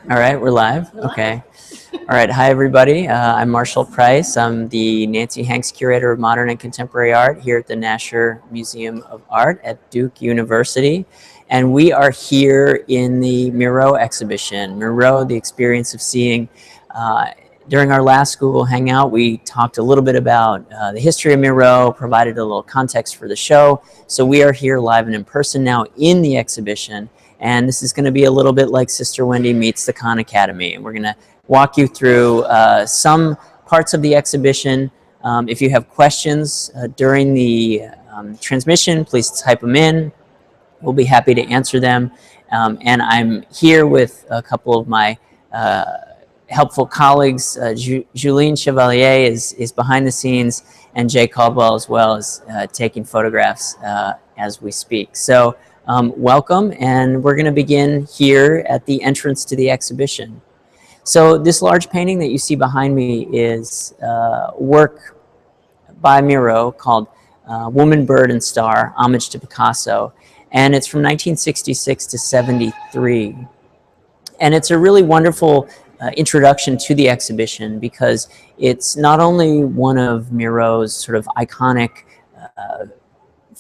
All right, we're live. Okay. All right. Hi, everybody. I'm Marshall Price. I'm the Nancy Hanks Curator of Modern and Contemporary Art here at the Nasher Museum of Art at Duke University. And we are here in the Miró exhibition. Miró, the experience of seeing. During our last Google Hangout, we talked a little bit about the history of Miró, provided a little context for the show. So we are here live and in person now in the exhibition. And this is going to be a little bit like Sister Wendy meets the Khan Academy. And we're going to walk you through some parts of the exhibition. If you have questions during the transmission, please type them in. We'll be happy to answer them. And I'm here with a couple of my helpful colleagues. Julien Chevalier is behind the scenes, and Jay Caldwell as well is taking photographs as we speak. So welcome, and we're going to begin here at the entrance to the exhibition. So this large painting that you see behind me is work by Miró called Woman, Bird, and Star, Homage to Picasso, and it's from 1966 to 73. And it's a really wonderful introduction to the exhibition because it's not only one of Miró's sort of iconic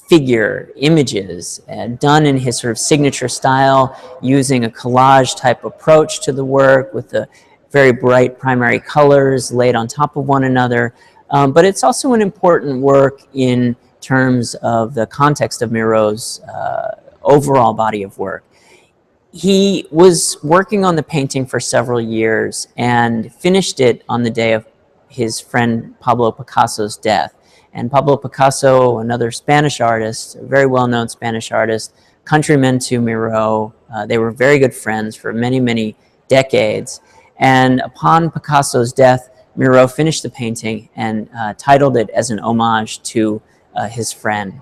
figure images done in his sort of signature style, using a collage type approach to the work with the very bright primary colors laid on top of one another, but it's also an important work in terms of the context of Miró's overall body of work. He was working on the painting for several years and finished it on the day of his friend Pablo Picasso's death. And Pablo Picasso, another Spanish artist, a very well-known Spanish artist, countryman to Miró. They were very good friends for many, many decades. And upon Picasso's death, Miró finished the painting and titled it as an homage to his friend.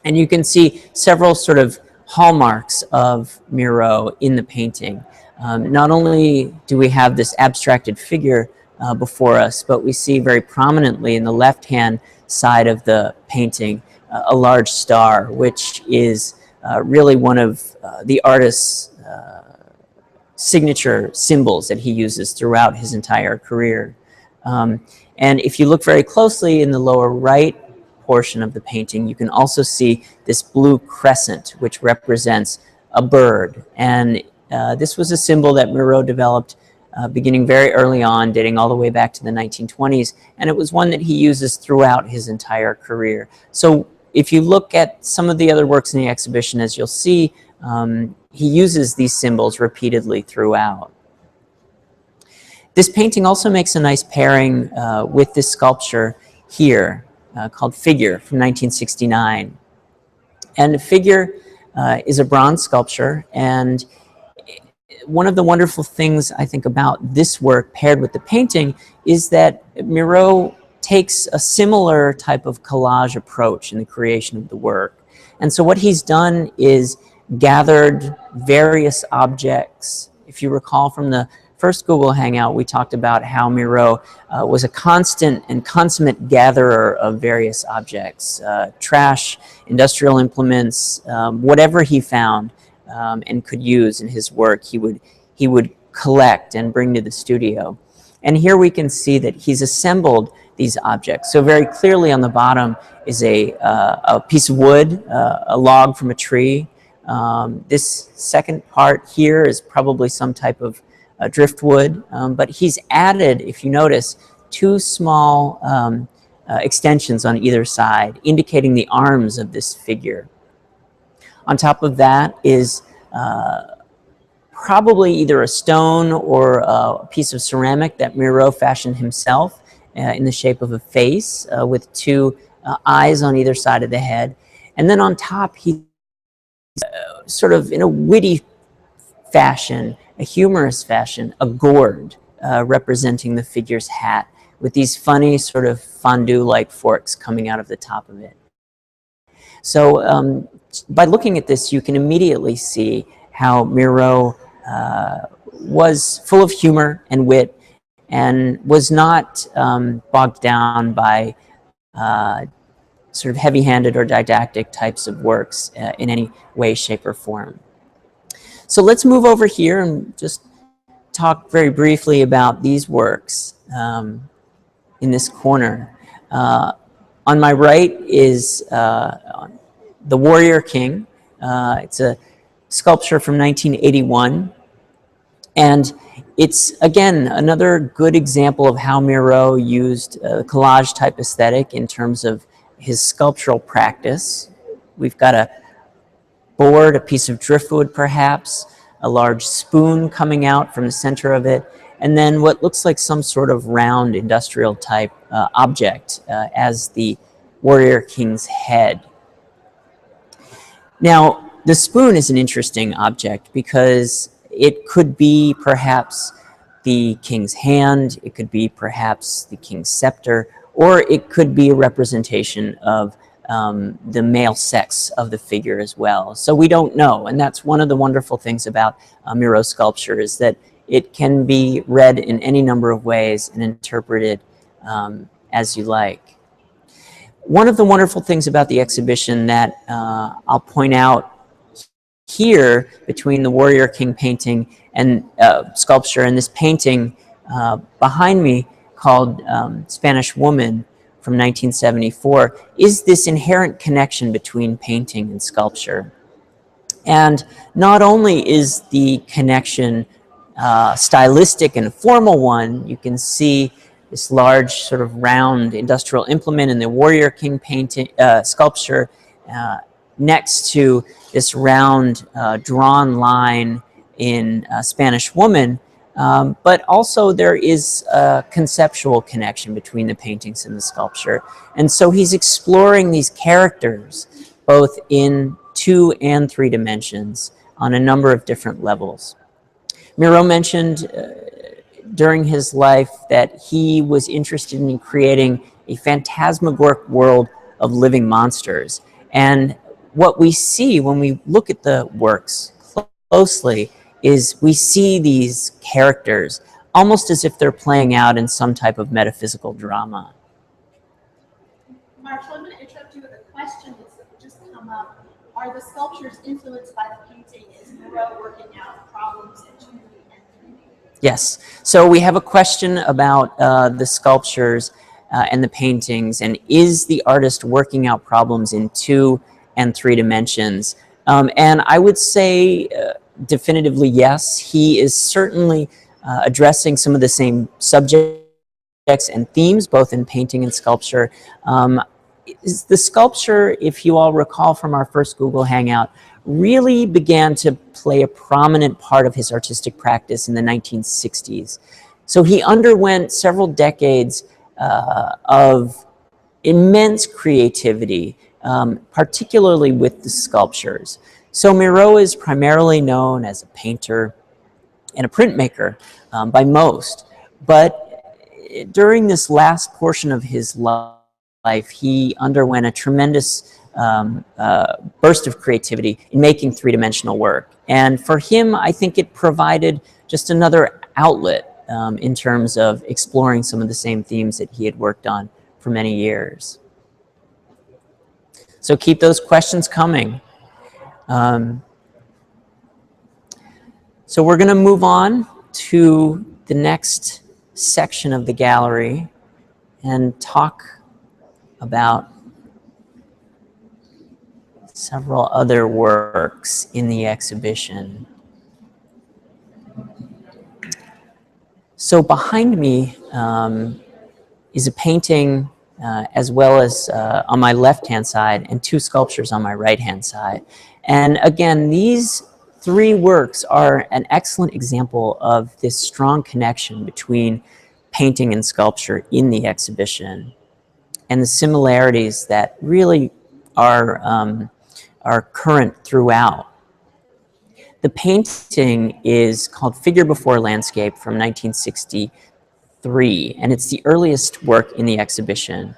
And you can see several sort of hallmarks of Miró in the painting. Not only do we have this abstracted figure before us, but we see very prominently in the left-hand side of the painting a large star, which is really one of the artist's signature symbols that he uses throughout his entire career. And if you look very closely in the lower right portion of the painting, you can also see this blue crescent, which represents a bird. And this was a symbol that Miró developed beginning very early on, dating all the way back to the 1920s, and it was one that he uses throughout his entire career. So if you look at some of the other works in the exhibition, as you'll see, he uses these symbols repeatedly throughout. This painting also makes a nice pairing with this sculpture here called Figure from 1969. And Figure is a bronze sculpture, and one of the wonderful things I think about this work paired with the painting is that Miró takes a similar type of collage approach in the creation of the work. And so what he's done is gathered various objects. If you recall from the first Google Hangout, we talked about how Miró was a constant and consummate gatherer of various objects, trash, industrial implements, whatever he found and could use in his work, he would collect and bring to the studio. And here we can see that he's assembled these objects. So very clearly on the bottom is a piece of wood, a log from a tree. This second part here is probably some type of driftwood, but he's added, if you notice, two small extensions on either side, indicating the arms of this figure. On top of that is probably either a stone or a piece of ceramic that Miró fashioned himself in the shape of a face with two eyes on either side of the head. And then on top, he sort of in a witty fashion, a humorous fashion, a gourd representing the figure's hat with these funny sort of fondue-like forks coming out of the top of it. So by looking at this, you can immediately see how Miró was full of humor and wit and was not bogged down by sort of heavy-handed or didactic types of works in any way, shape, or form. So let's move over here and just talk very briefly about these works in this corner. On my right is the Warrior King. It's a sculpture from 1981. And it's, again, another good example of how Miró used a collage type aesthetic in terms of his sculptural practice. We've got a board, a piece of driftwood perhaps, a large spoon coming out from the center of it, and then what looks like some sort of round industrial type object as the Warrior King's head. Now, the spoon is an interesting object because it could be perhaps the king's hand, it could be perhaps the king's scepter, or it could be a representation of the male sex of the figure as well. So we don't know, and that's one of the wonderful things about Miró sculpture, is that it can be read in any number of ways and interpreted as you like. One of the wonderful things about the exhibition that I'll point out here between the Warrior King painting and sculpture and this painting behind me called Spanish Woman from 1974 is this inherent connection between painting and sculpture. And not only is the connection stylistic and a formal one, you can see this large sort of round industrial implement in the Warrior King painting sculpture next to this round drawn line in Spanish Woman, but also there is a conceptual connection between the paintings and the sculpture. And so he's exploring these characters both in 2 and 3 dimensions on a number of different levels. Miró mentioned during his life that he was interested in creating a phantasmagoric world of living monsters. And what we see when we look at the works closely is we see these characters almost as if they're playing out in some type of metaphysical drama. Marshall, I'm going to interrupt you with a question that's just come up. Are the sculptures influenced by the painting? Is Miró working out problems in 2D and 3D? Yes. So we have a question about the sculptures and the paintings, and is the artist working out problems in 2 and 3 dimensions? And I would say definitively yes. He is certainly addressing some of the same subjects and themes, both in painting and sculpture. The sculpture, if you all recall from our first Google Hangout, really began to play a prominent part of his artistic practice in the 1960s. So he underwent several decades of immense creativity, particularly with the sculptures. So Miró is primarily known as a painter and a printmaker by most, but during this last portion of his life, he underwent a tremendous burst of creativity in making 3-dimensional work. And for him, I think it provided just another outlet in terms of exploring some of the same themes that he had worked on for many years. So keep those questions coming. So we're going to move on to the next section of the gallery and talk about several other works in the exhibition. So behind me is a painting as well as on my left-hand side, and 2 sculptures on my right-hand side. And again, these 3 works are an excellent example of this strong connection between painting and sculpture in the exhibition, and the similarities that really are current throughout. The painting is called Figure Before Landscape from 1963, and it's the earliest work in the exhibition.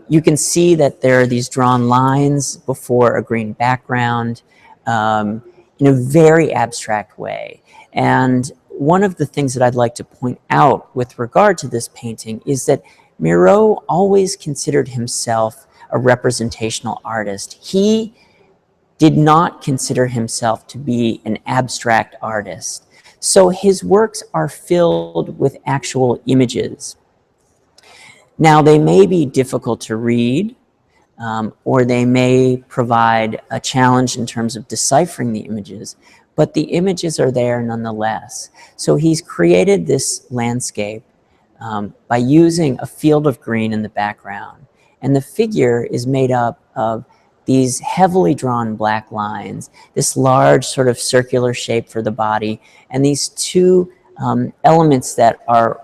You can see that there are these drawn lines before a green background in a very abstract way. And one of the things that I'd like to point out with regard to this painting is that Miró always considered himself a representational artist. He did not consider himself to be an abstract artist. So his works are filled with actual images. Now, they may be difficult to read, or they may provide a challenge in terms of deciphering the images, but the images are there nonetheless. So he's created this landscape by using a field of green in the background. And the figure is made up of these heavily drawn black lines, this large sort of circular shape for the body, and these two elements that are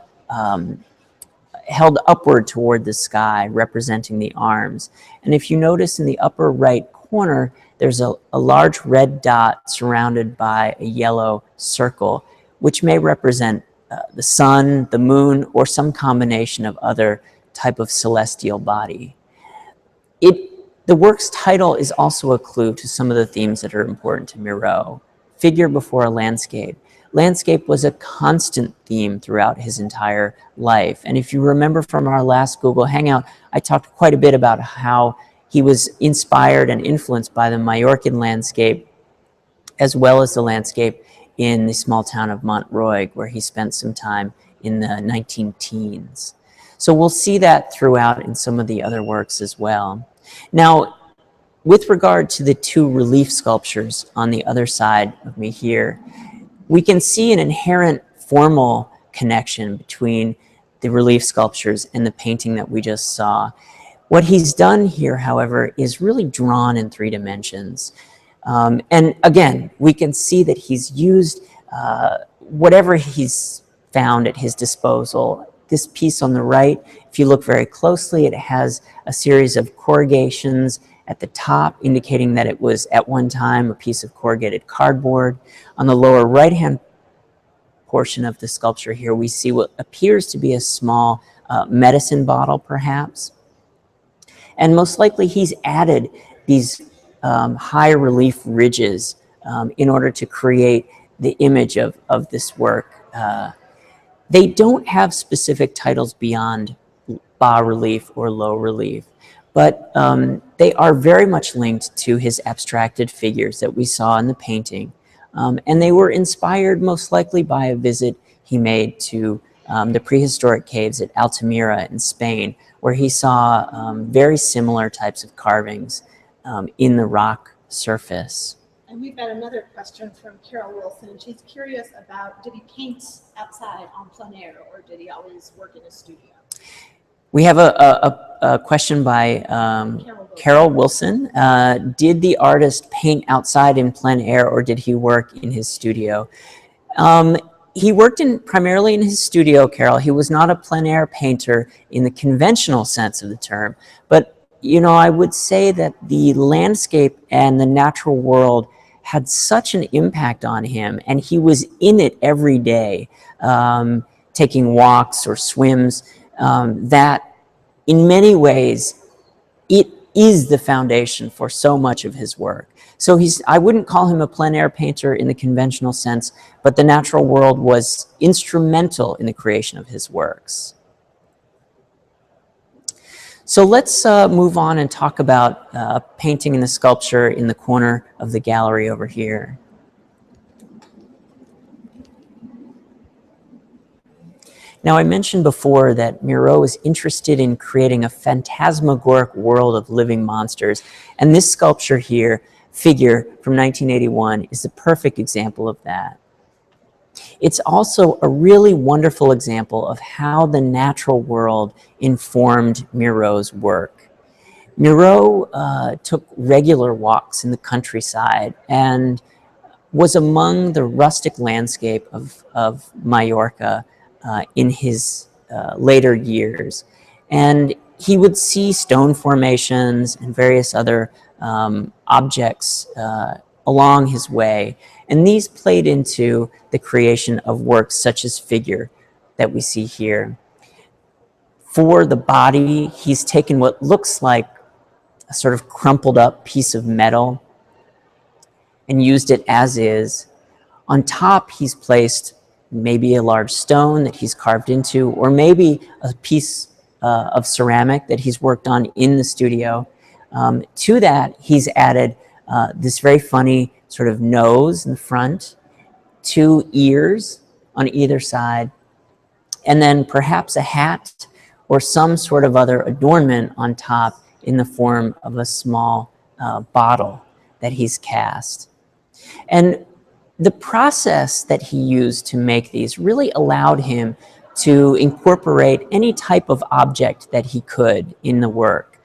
held upward toward the sky, representing the arms. And if you notice in the upper right corner, there's a large red dot surrounded by a yellow circle, which may represent the sun, the moon, or some combination of other type of celestial body. The work's title is also a clue to some of the themes that are important to Miró. Figure before a landscape. Landscape was a constant theme throughout his entire life. And if you remember from our last Google Hangout, I talked quite a bit about how he was inspired and influenced by the Majorcan landscape, as well as the landscape in the small town of Montroig, where he spent some time in the 19-teens. So we'll see that throughout in some of the other works as well. Now, with regard to the two relief sculptures on the other side of me here, we can see an inherent formal connection between the relief sculptures and the painting that we just saw. What he's done here, however, is really drawn in 3 dimensions. And again, we can see that he's used whatever he's found at his disposal. This piece on the right, if you look very closely, it has a series of corrugations at the top, indicating that it was at one time a piece of corrugated cardboard. On the lower right-hand portion of the sculpture here, we see what appears to be a small medicine bottle, perhaps. And most likely he's added these high relief ridges in order to create the image of this work. They don't have specific titles beyond bas relief or low relief, but they are very much linked to his abstracted figures that we saw in the painting. And they were inspired most likely by a visit he made to the prehistoric caves at Altamira in Spain, where he saw very similar types of carvings in the rock surface. And we've got another question from Carol Wilson. She's curious about, did he paint outside on plein air, or did he always work in a studio? We have a question by Carol Wilson. Did the artist paint outside in plein air, or did he work in his studio? He worked primarily in his studio, Carol. He was not a plein air painter in the conventional sense of the term. But, you know, I would say that the landscape and the natural world had such an impact on him, and he was in it every day, taking walks or swims, that in many ways it is the foundation for so much of his work. So I wouldn't call him a plein air painter in the conventional sense, but the natural world was instrumental in the creation of his works. So let's move on and talk about a painting and the sculpture in the corner of the gallery over here. Now, I mentioned before that Miró is interested in creating a phantasmagoric world of living monsters, and this sculpture here, Figure from 1981, is the perfect example of that. It's also a really wonderful example of how the natural world informed Miró's work. Miró took regular walks in the countryside and was among the rustic landscape of Majorca in his later years. And he would see stone formations and various other objects along his way. And these played into the creation of works such as Figure that we see here. For the body, he's taken what looks like a sort of crumpled up piece of metal and used it as is. On top, he's placed maybe a large stone that he's carved into, or maybe a piece of ceramic that he's worked on in the studio. To that, he's added this very funny sort of nose in the front, 2 ears on either side, and then perhaps a hat or some sort of other adornment on top in the form of a small bottle that he's cast. And the process that he used to make these really allowed him to incorporate any type of object that he could in the work.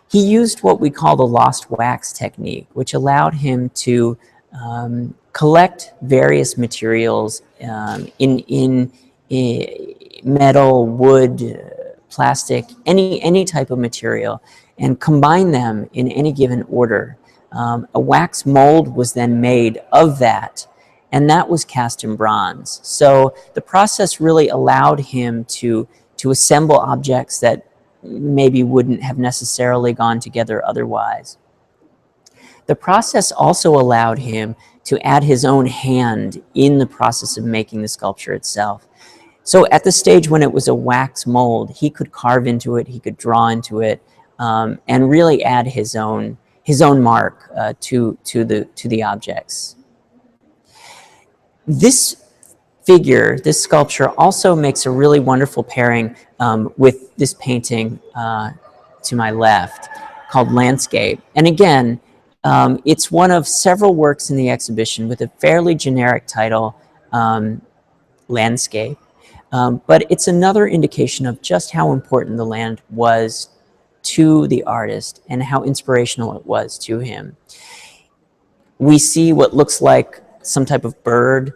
He used what we call the lost wax technique, which allowed him to collect various materials in metal, wood, plastic, any type of material, and combine them in any given order. A wax mold was then made of that, and that was cast in bronze. So the process really allowed him to assemble objects that maybe wouldn't have necessarily gone together otherwise. The process also allowed him to add his own hand in the process of making the sculpture itself. So at the stage when it was a wax mold, he could carve into it, he could draw into it, and really add his own mark to the objects. This figure, this sculpture, also makes a really wonderful pairing with this painting to my left called Landscape. And again, it's one of several works in the exhibition with a fairly generic title, Landscape. But it's another indication of just how important the land was to the artist and how inspirational it was to him. We see what looks like some type of bird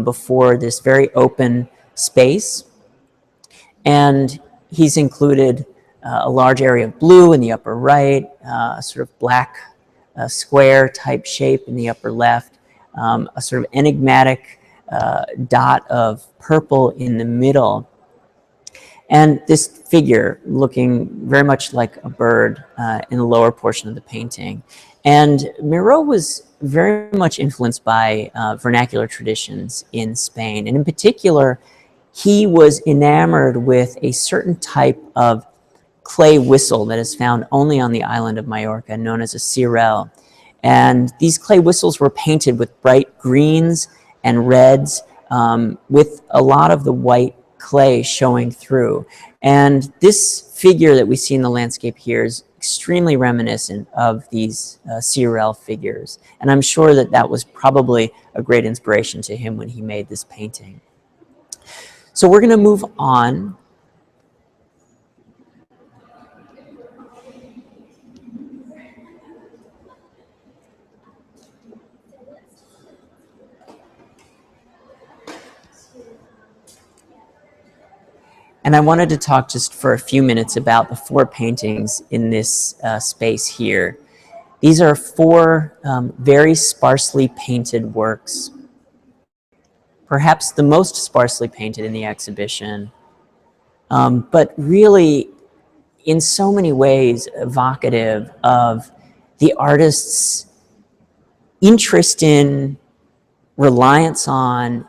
before this very open space, and he's included a large area of blue in the upper right, a sort of black square type shape in the upper left, a sort of enigmatic dot of purple in the middle, and this figure looking very much like a bird in the lower portion of the painting. And Miró was very much influenced by vernacular traditions in Spain, and in particular, he was enamored with a certain type of clay whistle that is found only on the island of Majorca, known as a cirel. And these clay whistles were painted with bright greens and reds, with a lot of the white clay showing through. And this figure that we see in the landscape here is extremely reminiscent of these cirel figures. And I'm sure that that was probably a great inspiration to him when he made this painting. So we're going to move on. And I wanted to talk just for a few minutes about the 4 paintings in this space here. These are 4 very sparsely painted works, perhaps the most sparsely painted in the exhibition, but really in so many ways evocative of the artist's interest in, reliance on,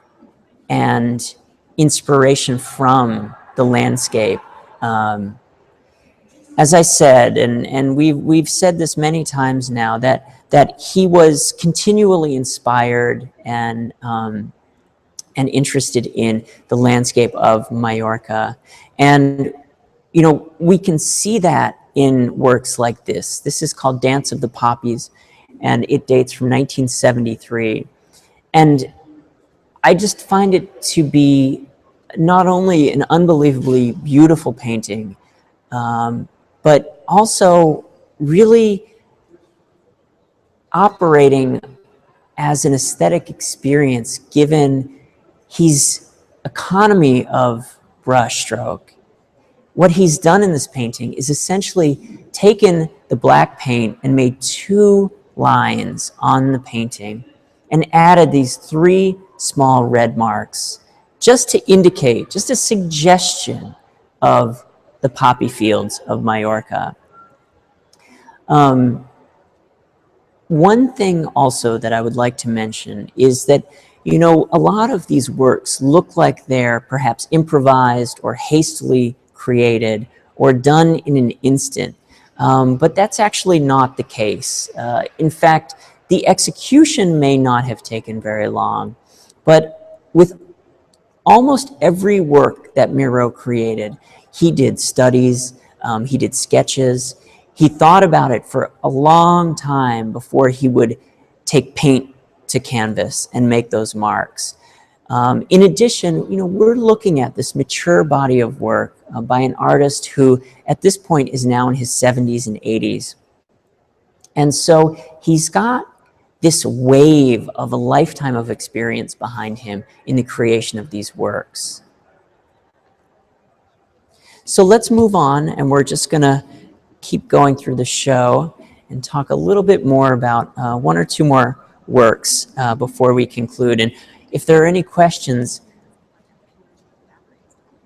and inspiration from the landscape. As I said, and we've said this many times now, that he was continually inspired and interested in the landscape of Majorca. And, you know, we can see that in works like this. This is called Dance of the Poppies, and it dates from 1973. And I just find it to be not only an unbelievably beautiful painting, but also really operating as an aesthetic experience given his economy of brushstroke. What he's done in this painting is essentially taken the black paint and made 2 lines on the painting and added these 3 small red marks just to indicate, just a suggestion of the poppy fields of Majorca. One thing also that I would like to mention is that, you know, a lot of these works look like they're perhaps improvised or hastily created or done in an instant, but that's actually not the case. In fact, the execution may not have taken very long, But with almost every work that Miró created, he did studies, he did sketches. He thought about it for a long time before he would take paint to canvas and make those marks. In addition, we're looking at this mature body of work by an artist who, at this point, is now in his 70s and 80s. And so he's got this wave of a lifetime of experience behind him in the creation of these works. So let's move on, and we're just going to keep going through the show and talk a little bit more about one or two more works before we conclude. And if there are any questions,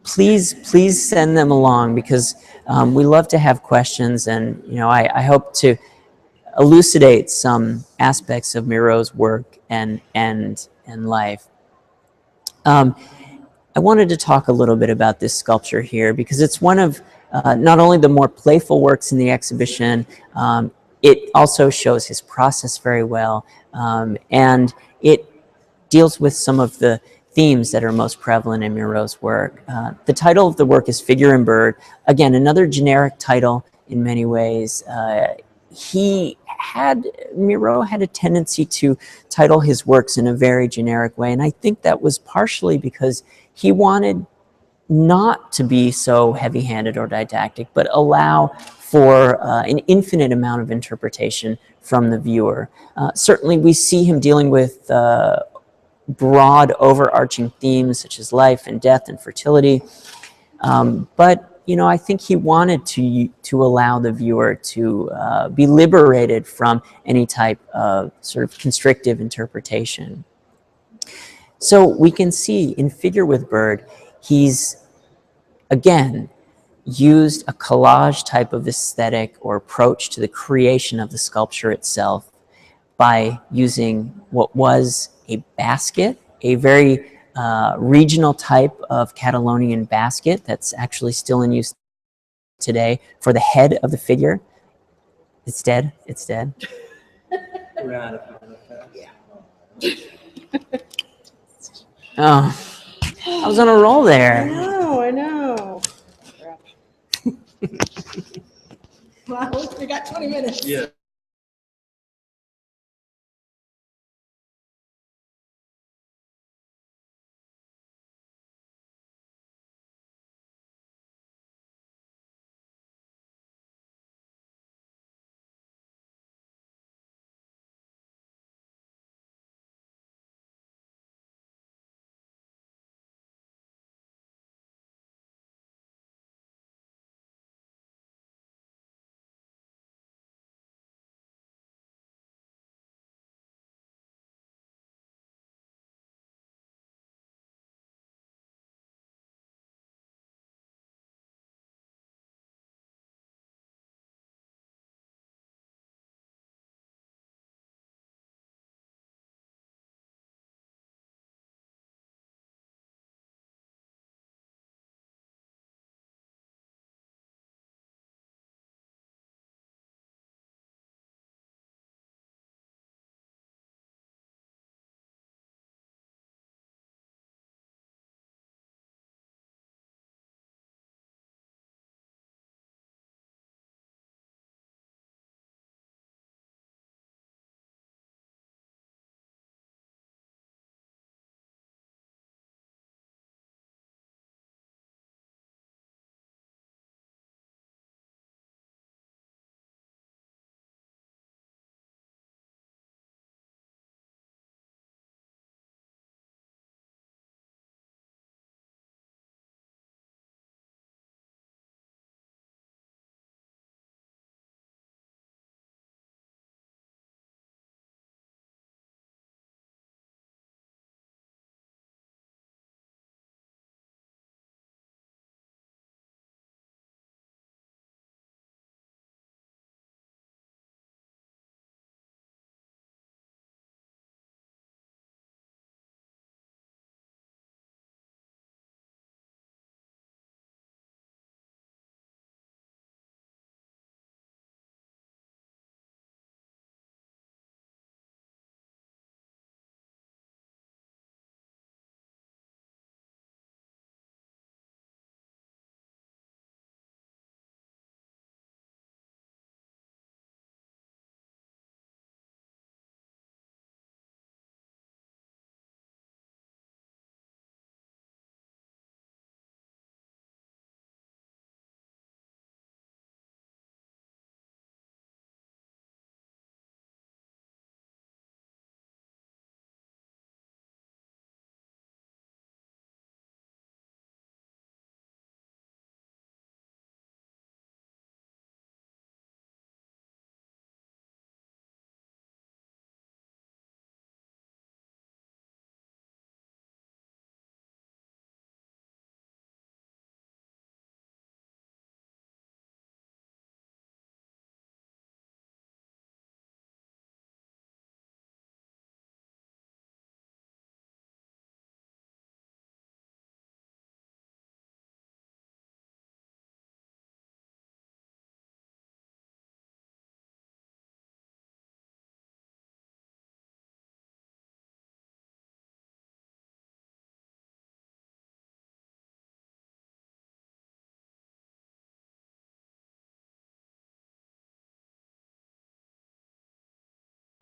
please send them along, because we love to have questions, and I hope to elucidate some aspects of Miró's work and life. I wanted to talk a little bit about this sculpture here, because it's one of not only the more playful works in the exhibition, it also shows his process very well, and it deals with some of the themes that are most prevalent in Miró's work. The title of the work is Figure and Bird. Again, another generic title in many ways. Miró had a tendency to title his works in a very generic way, and I think that was partially because he wanted not to be so heavy-handed or didactic, but allow for an infinite amount of interpretation from the viewer. Certainly we see him dealing with broad overarching themes such as life and death and fertility, but I think he wanted to allow the viewer to be liberated from any type of sort of constrictive interpretation. So we can see in Figure with Bird, he's again used a collage type of aesthetic or approach to the creation of the sculpture itself by using what was a basket, a very regional type of Catalonian basket that's actually still in use today for the head of the figure. It's dead. It's dead. Oh, I was on a roll there. I know. Well, we got 20 minutes. Yeah.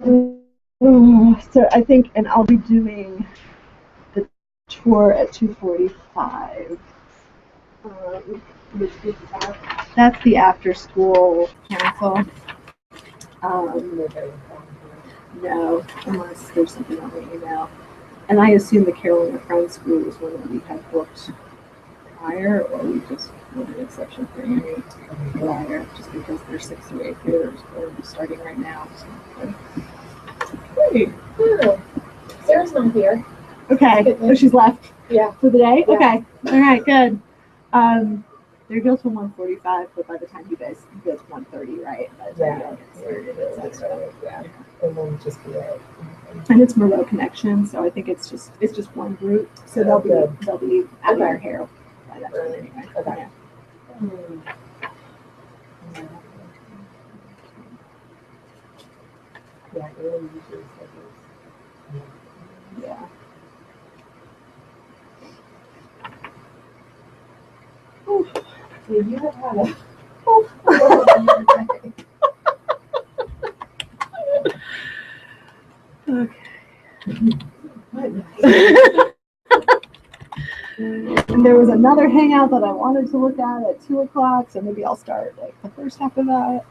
So I think, and I'll be doing the tour at 2:45. Um, that's the after school council. No, unless there's something on the email. And I assume the Carolina Friends School was one that we had booked prior, or we just made an exception for any prior, just because they're 6th to 8th graders or starting right now. So. Great. Oh, Sarah's not here. Okay, so she's left. Yeah. For the day. Yeah. Okay, all right, good. They're built till 1:45, but by the time you guys go to 1:30, right? By the time you all get started, Yeah. And then just be right. and it's Miró connection, so I think it's just one group, so they'll be out of their hair by that time anyway. Okay. Yeah. Yeah. So you have had a. And there was another hangout that I wanted to look at 2 o'clock, so maybe I'll start like the first half of that.